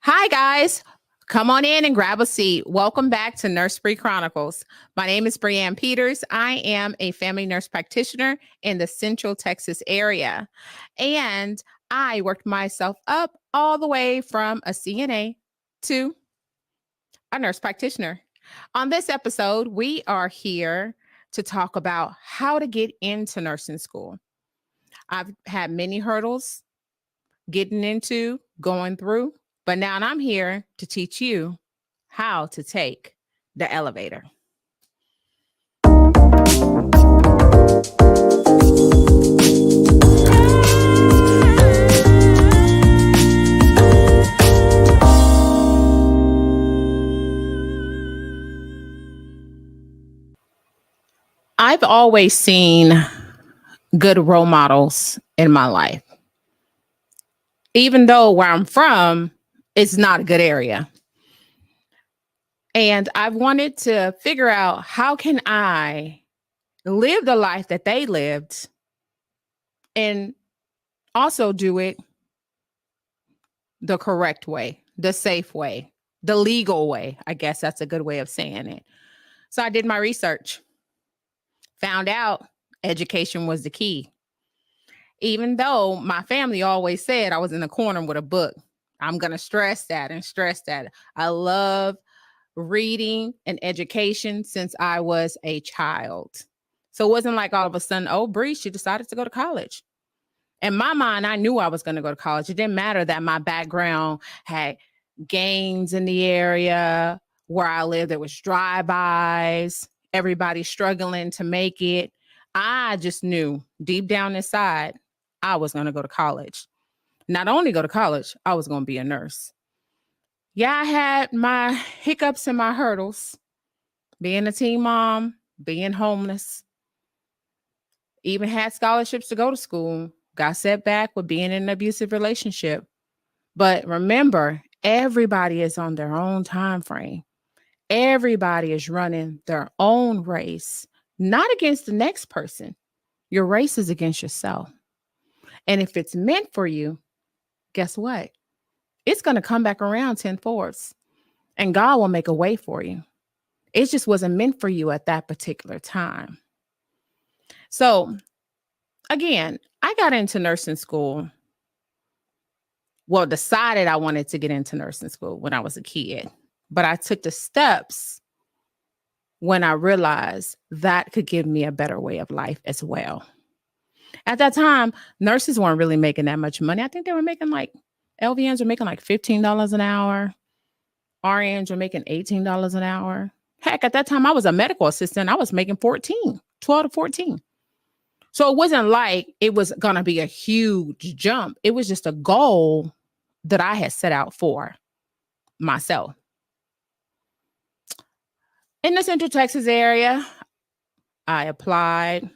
Hi, guys. Come on in and grab a seat. Welcome back to Bri Chronicles. My name is Bri Peters. I am a family nurse practitioner in the Central Texas area. And I worked myself up all the way from a CNA to a nurse practitioner. On this episode, we are here to talk about how to get into nursing school. I've had many hurdles getting into, going through, but now I'm here to teach you how to take the elevator. I've always seen good role models in my life. Even though where I'm from, it's not a good area. And I've wanted to figure out how can I live the life that they lived and also do it the correct way, the safe way, the legal way. I guess that's a good way of saying it. So I did my research, found out education was the key. Even though my family always said I was in the corner with a book, I'm going to stress that and stress that. I love reading and education since I was a child. So it wasn't like all of a sudden, oh, Bri, she decided to go to college. In my mind, I knew I was going to go to college. It didn't matter that my background had gangs in the area where I lived. There was drive-bys, everybody struggling to make it. I just knew deep down inside, I was going to go to college. Not only go to college, I was going to be a nurse. Yeah, I had my hiccups and my hurdles, being a teen mom, being homeless, even had scholarships to go to school, got set back with being in an abusive relationship. But remember, everybody is on their own time frame. Everybody is running their own race, not against the next person. Your race is against yourself. And if it's meant for you, guess what? It's going to come back around 10 fourths and God will make a way for you. It just wasn't meant for you at that particular time. So again, I got into nursing school. Well, decided I wanted to get into nursing school when I was a kid, but I took the steps when I realized that could give me a better way of life as well. At that time, nurses weren't really making that much money. I think they were making LVNs were making like $15 an hour. RNs were making $18 an hour. Heck, at that time, I was a medical assistant. I was making 12 to 14. So it wasn't like it was going to be a huge jump. It was just a goal that I had set out for myself. In the Central Texas area, I applied.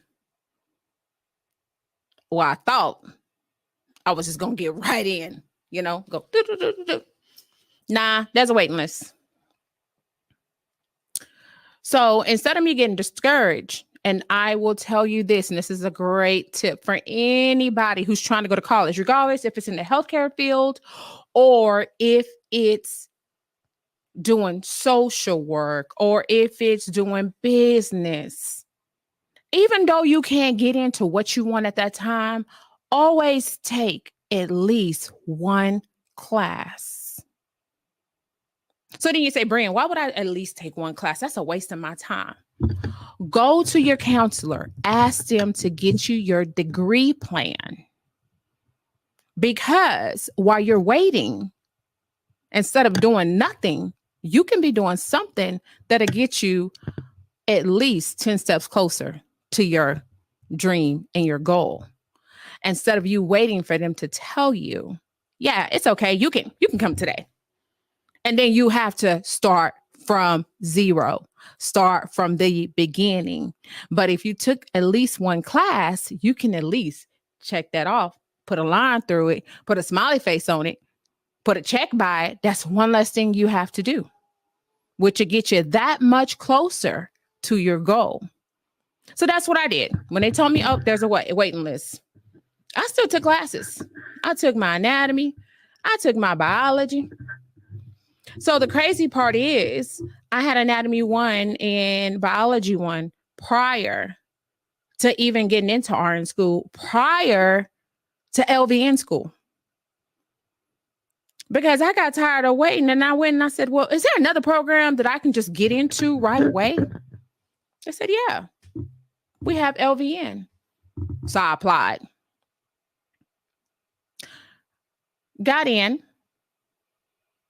Well, I thought I was just going to get right in, go. Nah, there's a waiting list. So instead of me getting discouraged, and I will tell you this, and this is a great tip for anybody who's trying to go to college, regardless if it's in the healthcare field or if it's doing social work or if it's doing business. Even though you can't get into what you want at that time, always take at least one class. So then you say, Brian, why would I at least take one class? That's a waste of my time. Go to your counselor. Ask them to get you your degree plan. Because while you're waiting, instead of doing nothing, you can be doing something that'll get you at least 10 steps closer to your dream and your goal. Instead of you waiting for them to tell you, yeah, it's okay. You can come today. And then you have to start from zero, start from the beginning. But if you took at least one class, you can at least check that off, put a line through it, put a smiley face on it, put a check by it. That's one less thing you have to do, which will get you that much closer to your goal. So that's what I did. When they told me, oh, there's a waiting list, I still took classes. I took my anatomy. I took my biology. So the crazy part is I had anatomy 1 and biology 1 prior to even getting into RN school, prior to LVN school. Because I got tired of waiting, and I went and I said, well, is there another program that I can just get into right away? They said, yeah, we have LVN. So I applied. Got in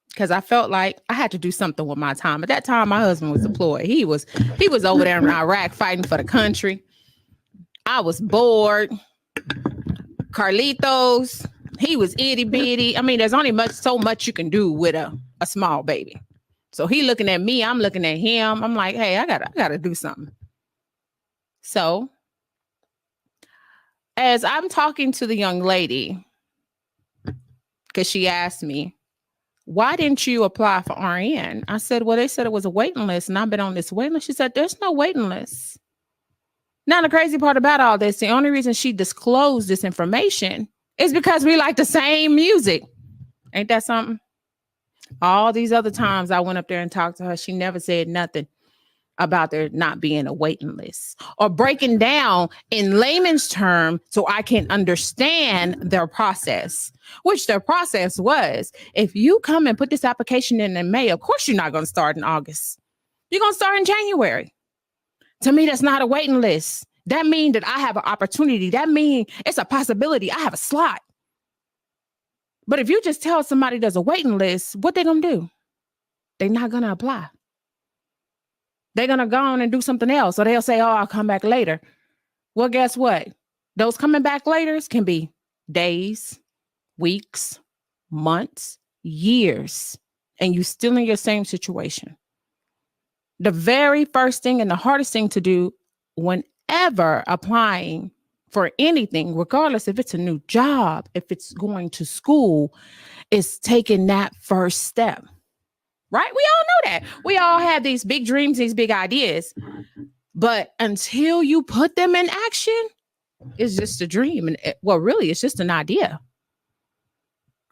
because I felt like I had to do something with my time. At that time, my husband was deployed. He was over there in Iraq fighting for the country. I was bored. Carlitos, he was itty bitty. I mean, there's only so much you can do with a small baby. So he looking at me, I'm looking at him. I'm like, hey, I gotta do something. So as I'm talking to the young lady, because she asked me, why didn't you apply for RN? I said, well, they said it was a waiting list, and I've been on this waiting list. She said, there's no waiting list. Now, the crazy part about all this, the only reason she disclosed this information is because we like the same music. Ain't that something? All these other times I went up there and talked to her, she never said nothing about there not being a waiting list or breaking down in layman's term so I can understand their process, which their process was, if you come and put this application in May, of course you're not going to start in August. You're going to start in January. To me, that's not a waiting list. That means that I have an opportunity. That means it's a possibility. I have a slot. But if you just tell somebody there's a waiting list, what they going to do? They're not going to apply. They're going to go on and do something else. Or they'll say, oh, I'll come back later. Well, guess what? Those coming back laters can be days, weeks, months, years, and you're still in your same situation. The very first thing and the hardest thing to do whenever applying for anything, regardless if it's a new job, if it's going to school, is taking that first step. Right? We all know that. We all have these big dreams, these big ideas. But until you put them in action, it's just a dream. And really, it's just an idea.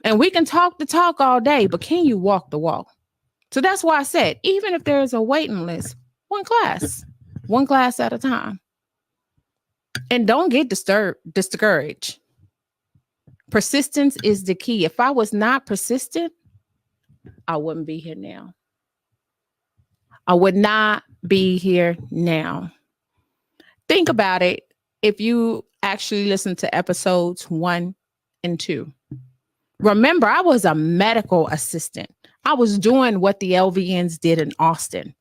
And we can talk the talk all day, but can you walk the walk? So that's why I said, even if there's a waiting list, one class at a time. And don't get discouraged. Persistence is the key. If I was not persistent, I wouldn't be here now. I would not be here now. Think about it. If you actually listen to episodes 1 and 2, remember, I was a medical assistant. I was doing what the LVNs did in Austin,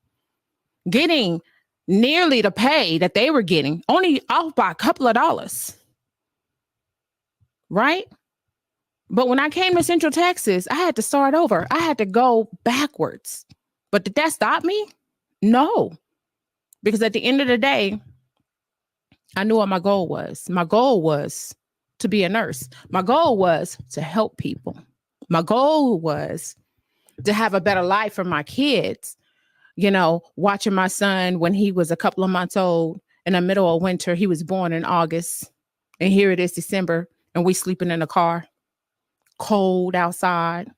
getting nearly the pay that they were getting, only off by a couple of dollars. Right? But when I came to Central Texas, I had to start over. I had to go backwards. But did that stop me? No. Because at the end of the day, I knew what my goal was. My goal was to be a nurse. My goal was to help people. My goal was to have a better life for my kids. You know, watching my son when he was a couple of months old in the middle of winter. He was born in August. And here it is December. And we sleeping in a car. Cold outside.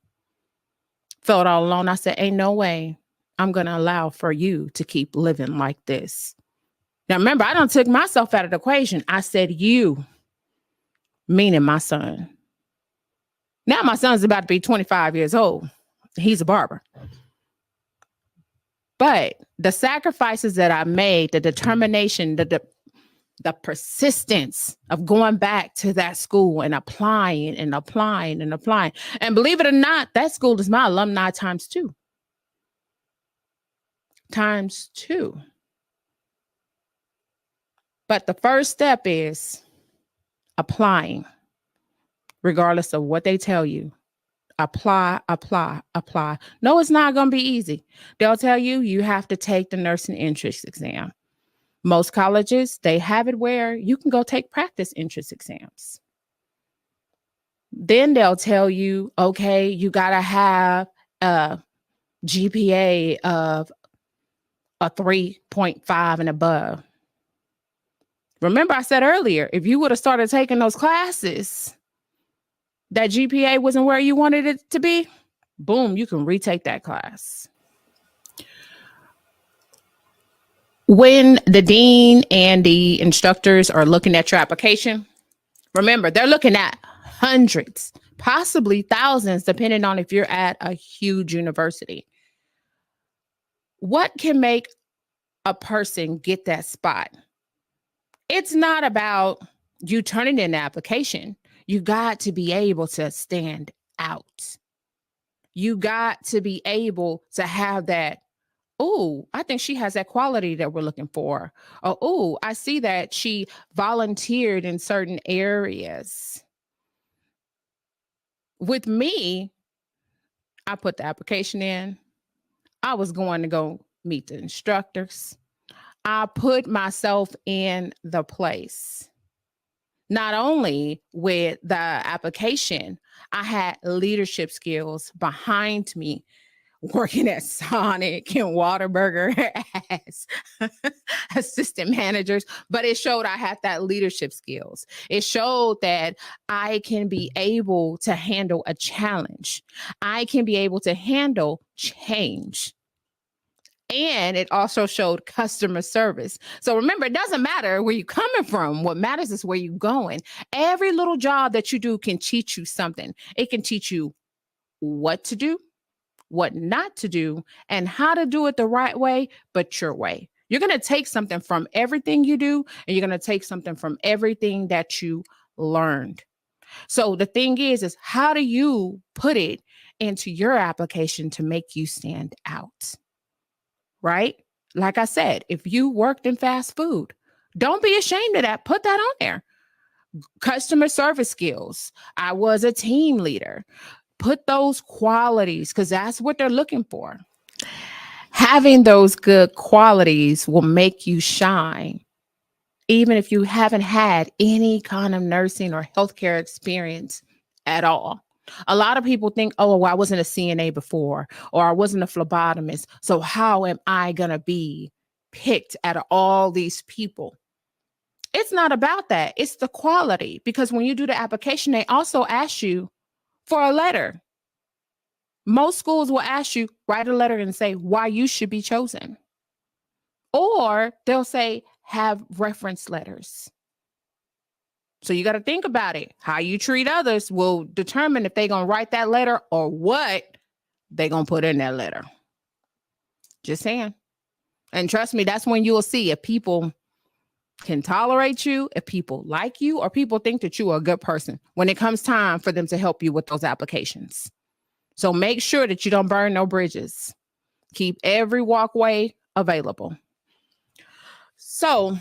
Felt all alone. I said, ain't no way I'm going to allow for you to keep living like this. Now, remember, I done took myself out of the equation. I said, you, meaning my son. Now my son's about to be 25 years old. He's a barber. But the sacrifices that I made, the determination, the persistence of going back to that school and applying and applying and applying. And believe it or not, that school is my alumni times 2. Times 2. But the first step is applying, regardless of what they tell you. Apply, apply, apply. No, it's not going to be easy. They'll tell you you have to take the nursing entrance exam. Most colleges, they have it where you can go take practice entrance exams. Then they'll tell you, okay, you got to have a GPA of a 3.5 and above. Remember, I said earlier, if you would have started taking those classes, that GPA wasn't where you wanted it to be, boom, you can retake that class. When the dean and the instructors are looking at your application, remember, they're looking at hundreds, possibly thousands, depending on if you're at a huge university. What can make a person get that spot? It's not about you turning in the application. You got to be able to stand out. You got to be able to have that. Oh, I think she has that quality that we're looking for. Or, oh, I see that she volunteered in certain areas. With me, I put the application in. I was going to go meet the instructors. I put myself in the place. Not only with the application, I had leadership skills behind me working at Sonic and Whataburger as assistant managers, but it showed I had that leadership skills. It showed that I can be able to handle a challenge. I can be able to handle change. And it also showed customer service. So remember, it doesn't matter where you're coming from. What matters is where you're going. Every little job that you do can teach you something. It can teach you what to do, what not to do, and how to do it the right way, but your way. You're going to take something from everything you do, and you're going to take something from everything that you learned. So the thing is how do you put it into your application to make you stand out? Right? Like I said, if you worked in fast food, don't be ashamed of that. Put that on there. Customer service skills. I was a team leader. Put those qualities because that's what they're looking for. Having those good qualities will make you shine, even if you haven't had any kind of nursing or healthcare experience at all. A lot of people think, oh, well, I wasn't a CNA before, or I wasn't a phlebotomist. So how am I going to be picked out of all these people? It's not about that. It's the quality. Because when you do the application, they also ask you for a letter. Most schools will ask you, write a letter and say why you should be chosen. Or they'll say, have reference letters. So you got to think about it. How you treat others will determine if they're going to write that letter or what they're going to put in that letter. Just saying. And trust me, that's when you'll see if people can tolerate you, if people like you, or people think that you are a good person when it comes time for them to help you with those applications. So make sure that you don't burn no bridges. Keep every walkway available. So,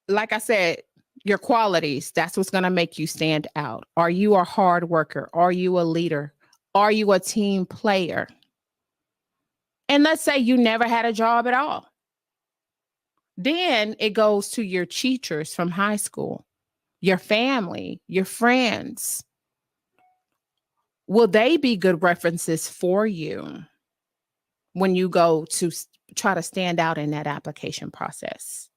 like I said, your qualities, that's what's going to make you stand out. Are you a hard worker? Are you a leader? Are you a team player? And let's say you never had a job at all. Then it goes to your teachers from high school, your family, your friends. Will they be good references for you when you go to try to stand out in that application process?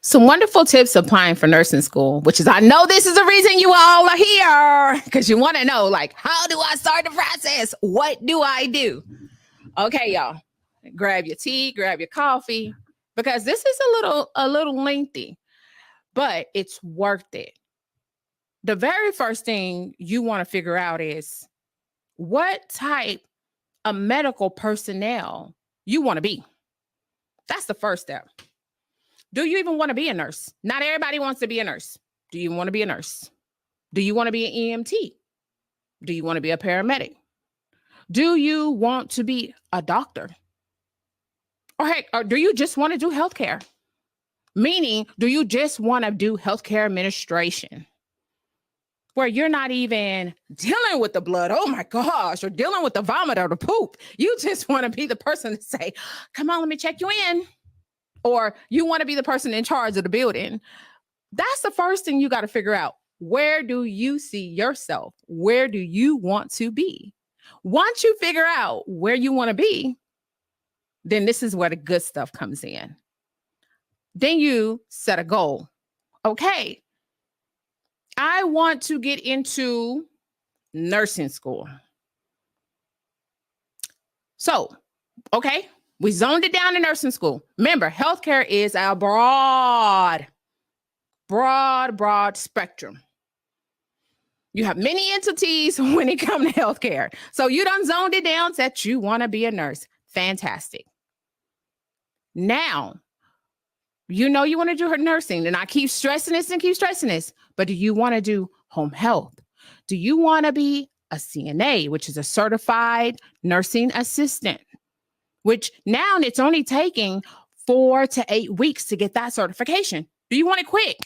Some wonderful tips applying for nursing school, which is, I know this is the reason you all are here, because you want to know, like, how do I start the process? What do I do? Okay, y'all, grab your tea, grab your coffee, because this is a little lengthy, but it's worth it. The very first thing you want to figure out is what type of medical personnel you want to be. That's the first step. Do you even want to be a nurse? Not everybody wants to be a nurse. Do you want to be a nurse? Do you want to be an EMT? Do you want to be a paramedic? Do you want to be a doctor? Or heck, or do you just want to do healthcare? Meaning, do you just want to do healthcare administration? Where you're not even dealing with the blood, oh my gosh, or dealing with the vomit or the poop. You just want to be the person to say, come on, let me check you in. Or you want to be the person in charge of the building. That's the first thing you got to figure out. Where do you see yourself? Where do you want to be? Once you figure out where you want to be, then this is where the good stuff comes in. Then you set a goal. Okay, I want to get into nursing school. So, okay, we zoned it down to nursing school. Remember, healthcare is a broad spectrum. You have many entities when it comes to healthcare. So you done zoned it down that you want to be a nurse. Fantastic. Now, you know you want to do nursing, and I keep stressing this, but do you want to do home health? Do you want to be a CNA, which is a certified nursing assistant, which now it's only taking 4 to 8 weeks to get that certification? Do you want it quick?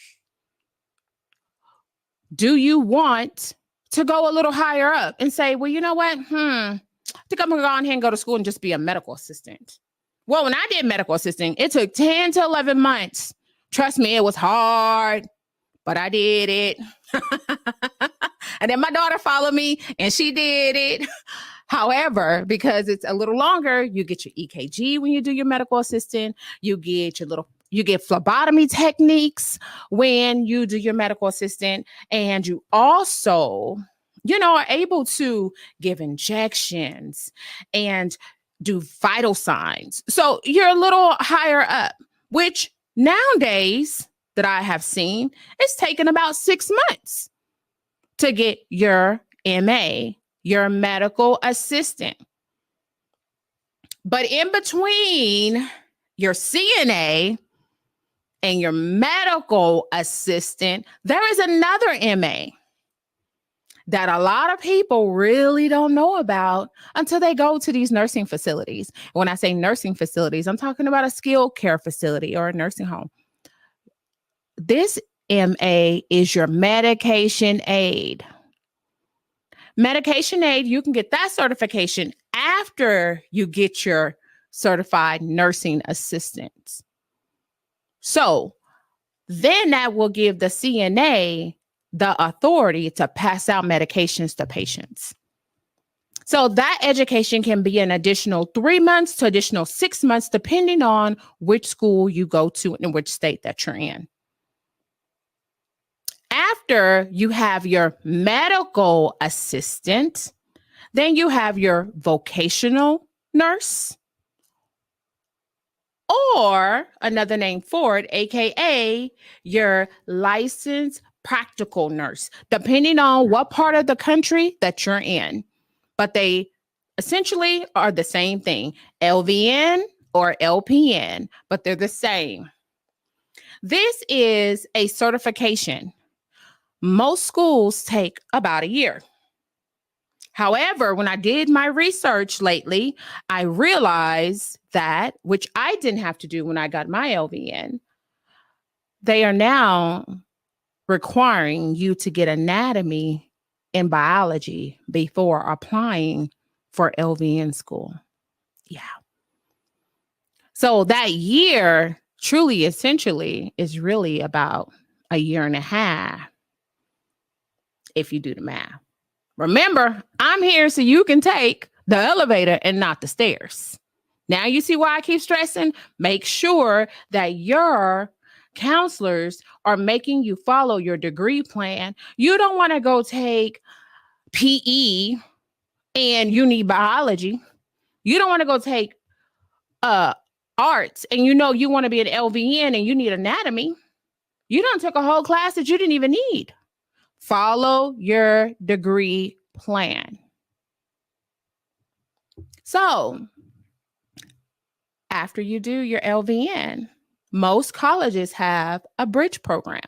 Do you want to go a little higher up and say, well, you know what? I think I'm going to go on here and go to school and just be a medical assistant. Well, when I did medical assisting, it took 10 to 11 months. Trust me, it was hard, but I did it. And then my daughter followed me and she did it. However, because it's a little longer, you get your EKG when you do your medical assistant. You get phlebotomy techniques when you do your medical assistant. And you also, are able to give injections and do vital signs. So you're a little higher up, which nowadays that I have seen, it's taken about 6 months to get your MA, your medical assistant. But in between your CNA and your medical assistant, there is another MA that a lot of people really don't know about until they go to these nursing facilities. When I say nursing facilities, I'm talking about a skilled care facility or a nursing home. This MA is your medication aid. Medication aid, you can get that certification after you get your certified nursing assistant. So then that will give the CNA the authority to pass out medications to patients. So that education can be an additional 3 months to additional 6 months, depending on which school you go to and which state that you're in. After you have your medical assistant, then you have your vocational nurse, or another name for it, AKA your licensed practical nurse, depending on what part of the country that you're in. But they essentially are the same thing, LVN or LPN, but they're the same. This is a certification. Most schools take about a year. However, when I did my research lately, I realized that, which I didn't have to do when I got my LVN, they are now requiring you to get anatomy and biology before applying for LVN school. Yeah. So that year, truly, essentially, is really about a year and a half if you do the math. Remember, I'm here so you can take the elevator and not the stairs. Now you see why I keep stressing? Make sure that your counselors are making you follow your degree plan. You don't want to go take PE and you need biology. You don't want to go take arts and you want to be an LVN and you need anatomy. You don't take a whole class that you didn't even need. Follow your degree plan. So, after you do your LVN, most colleges have a bridge program.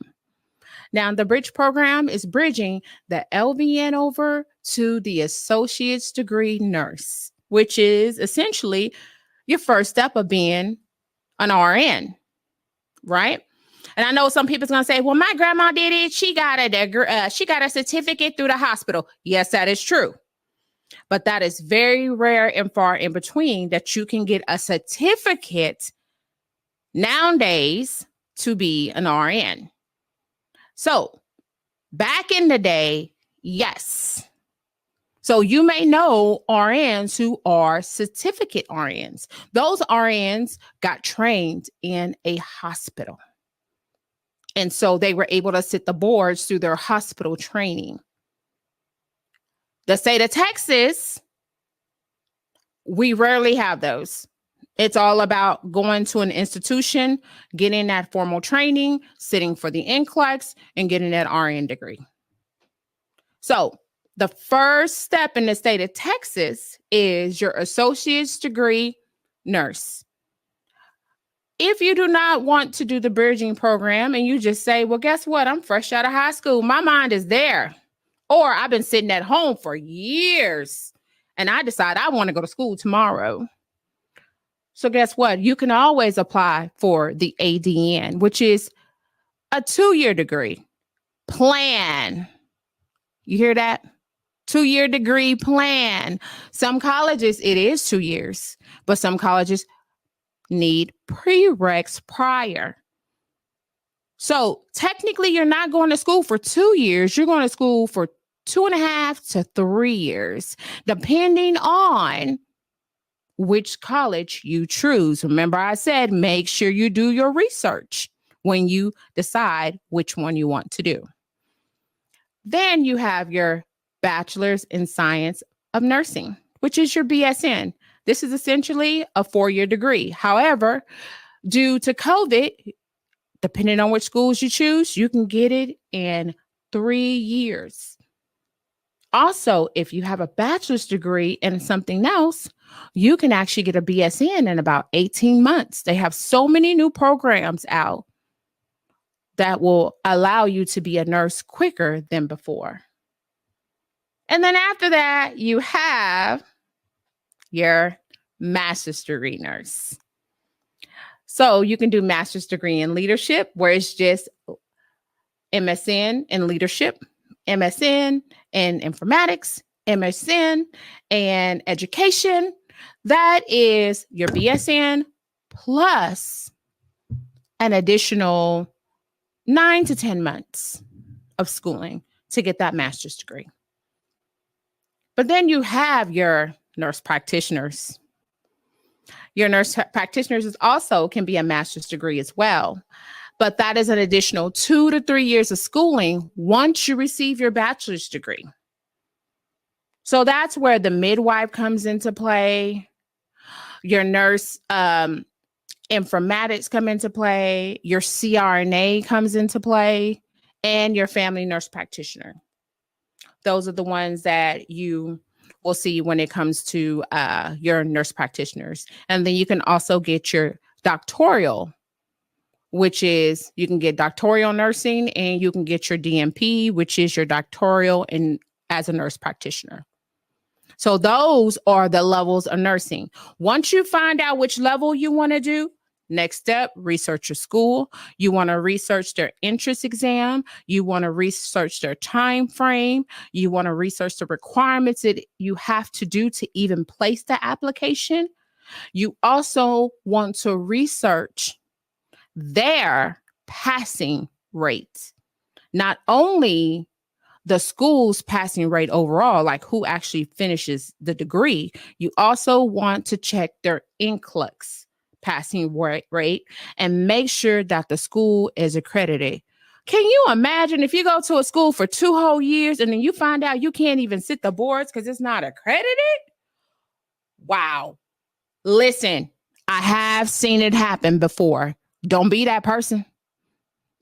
Now, the bridge program is bridging the LVN over to the associate's degree nurse, which is essentially your first step of being an RN, right? And I know some people's going to say, well, my grandma did it. She got a certificate through the hospital. Yes, that is true. But that is very rare and far in between that you can get a certificate nowadays to be an RN. So back in the day, yes. So you may know RNs who are certificate RNs. Those RNs got trained in a hospital. And so they were able to sit the boards through their hospital training. The state of Texas, we rarely have those. It's all about going to an institution, getting that formal training, sitting for the NCLEX, and getting that RN degree. So the first step in the state of Texas is your associate's degree nurse. If you do not want to do the bridging program and you just say, well, guess what? I'm fresh out of high school. My mind is there. Or I've been sitting at home for years and I decide I want to go to school tomorrow. So guess what? You can always apply for the ADN, which is a 2-year degree. Plan. You hear that? 2-year degree plan. Some colleges, it is 2 years, but some colleges need prereqs prior. So technically, you're not going to school for 2 years. You're going to school for 2.5 to 3 years, depending on which college you choose. Remember, I said, make sure you do your research when you decide which one you want to do. Then you have your Bachelor's in Science of Nursing, which is your BSN. This is essentially a 4-year degree. However, due to COVID, depending on which schools you choose, you can get it in 3 years. Also, if you have a bachelor's degree in something else, you can actually get a BSN in about 18 months. They have so many new programs out that will allow you to be a nurse quicker than before. And then after that, you have your master's degree nurse. So you can do master's degree in leadership, where it's just MSN in leadership, MSN in informatics, MSN in education. That is your BSN plus an additional 9 to 10 months of schooling to get that master's degree. But then you have your nurse practitioners. Your nurse practitioners is also can be a master's degree as well. But that is an additional 2 to 3 years of schooling once you receive your bachelor's degree. So that's where the midwife comes into play. Your nurse informatics come into play. Your CRNA comes into play, and your family nurse practitioner. Those are the ones that you will see when it comes to your nurse practitioners. And then you can also get your doctoral, which is you can get doctoral nursing, and you can get your DNP, which is your doctoral in as a nurse practitioner. So those are the levels of nursing. Once you find out which level you want to do, next step, research your school. You want to research their entrance exam. You want to research their time frame. You want to research the requirements that you have to do to even place the application. You also want to research their passing rate, not only the school's passing rate overall, like who actually finishes the degree. You also want to check their NCLEX passing rate and make sure that the school is accredited. Can you imagine if you go to a school for 2 whole years and then you find out you can't even sit the boards because it's not accredited? Wow. Listen, I have seen it happen before. Don't be that person.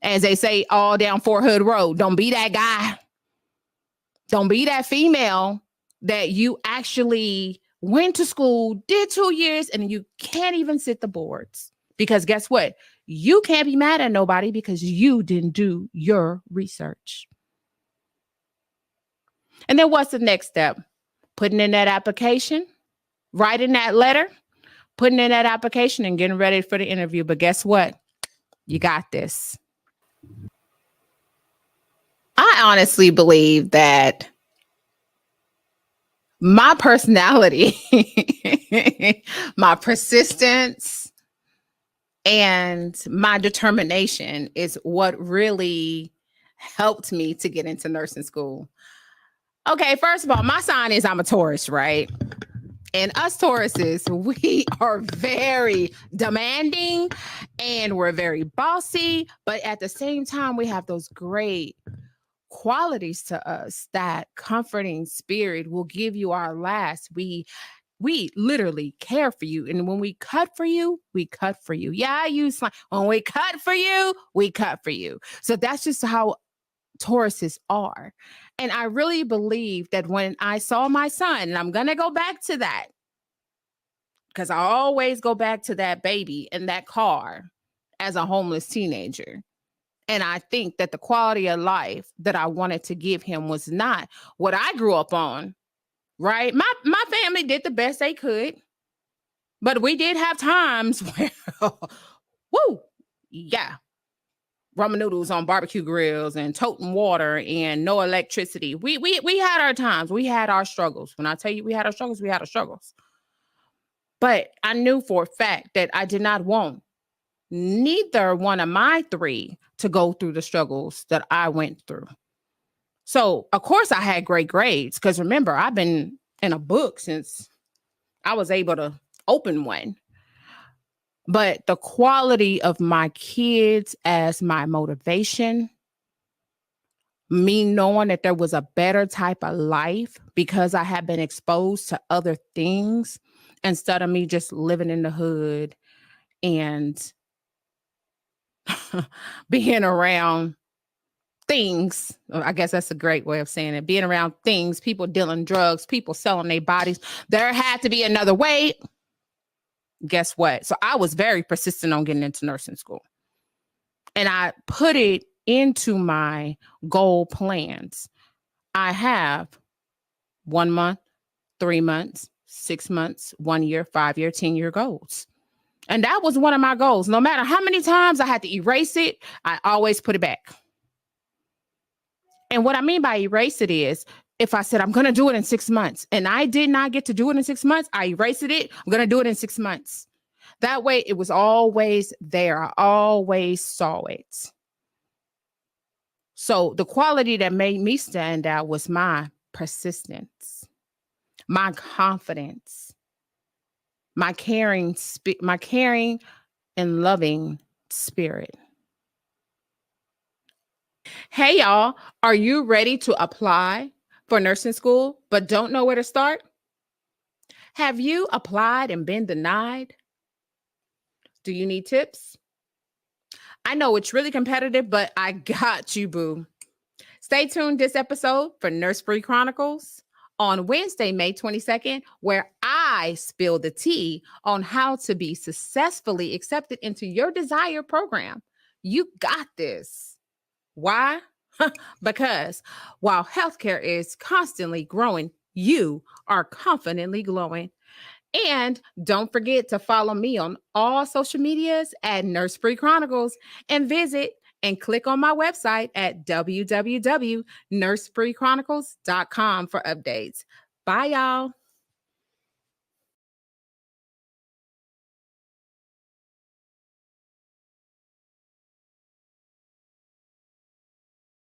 As they say all down Fort Hood Road, don't be that guy. Don't be that female that you actually went to school, did 2 years, and you can't even sit the boards. Because guess what? You can't be mad at nobody because you didn't do your research. And then what's the next step? Putting in that application, writing that letter, putting in that application, and getting ready for the interview. But guess what? You got this. I honestly believe that my personality, my persistence, and my determination is what really helped me to get into nursing school. Okay, first of all, my sign is I'm a Taurus, right? And us Tauruses, we are very demanding and we're very bossy, but at the same time, we have those great qualities to us. That comforting spirit will give you our last. We literally care for you. And when we cut for you, we cut for you. Yeah, I use slang. When we cut for you, we cut for you. So that's just how Tauruses are. And I really believe that when I saw my son, and I'm going to go back to that because I always go back to that baby in that car as a homeless teenager. And I think that the quality of life that I wanted to give him was not what I grew up on, right? My family did the best they could, but we did have times where, woo, yeah, ramen noodles on barbecue grills and toting water and no electricity. We had our times. We had our struggles. When I tell you we had our struggles, we had our struggles. But I knew for a fact that I did not want neither one of my three to go through the struggles that I went through. So, of course, I had great grades because remember, I've been in a book since I was able to open one. But the quality of my kids as my motivation, me knowing that there was a better type of life because I had been exposed to other things instead of me just living in the hood and being around things. I guess that's a great way of saying it. Being around things, people dealing drugs, people selling their bodies. There had to be another way. Guess what? So I was very persistent on getting into nursing school. And I put it into my goal plans. I have 1 month, 3 months, 6 months, 1 year, 5 year, 10-year goals. And that was one of my goals. No matter how many times I had to erase it, I always put it back. And what I mean by erase it is if I said I'm going to do it in 6 months and I did not get to do it in 6 months, I erased it. I'm going to do it in 6 months. That way it was always there. I always saw it. So the quality that made me stand out was my persistence, my confidence, my caring and loving spirit. Hey, y'all, are you ready to apply for nursing school but don't know where to start? Have you applied and been denied? Do you need tips? I know it's really competitive, but I got you, boo. Stay tuned this episode for Bri Chronicles on Wednesday, May 22nd, where I spill the tea on how to be successfully accepted into your desired program. You got this. Why? Because while healthcare is constantly growing, you are confidently glowing. And don't forget to follow me on all social medias at Bri Chronicles and visit and click on my website at www.nursefreechronicles.com for updates. Bye, y'all.